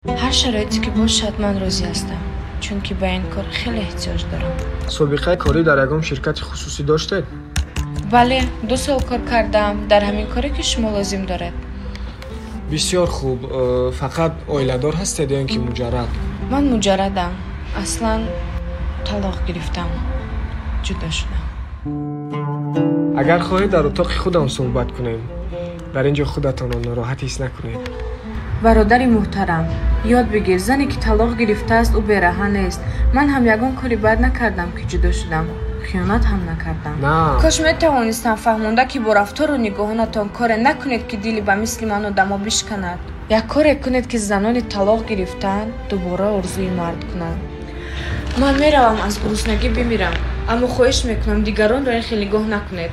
هر شرایطی که باشد من راضی هستم چون که به این کار خیلی احتیاج دارم. سابقه کاری در یگام شرکت خصوصی داشتید؟ بله 2 سال کار کردم در همین کاری که شما لازم دارد. بسیار خوب. فقط اویله‌دار هستید یا اینکه مجرد؟ من مجردم. اصلا طلاق گرفتم. جدا شدم. اگر خواهید در اتاق خودم صحبت کنیم. در اینجا خودتان را ناراحت حس نکنید. برادر محترم یاد بگیر زنی که طلاق گرفته است او بی‌رحم نیست. من هم یگان کاری بد نکردم که جدا شدم. خیانت هم نکردم. نه. کاش میتوانستم فهمونده که با رفتار و نگاهانتان کار نکنید که دلی به مثل من آدما بشکنند. یک کار کنید که زنان طلاق گرفتن دوباره آرزوی مرد کنند. من میروم از گرسنگی بمیرم اما خواهش میکنم دیگران را این خیلی نگاه نکنید.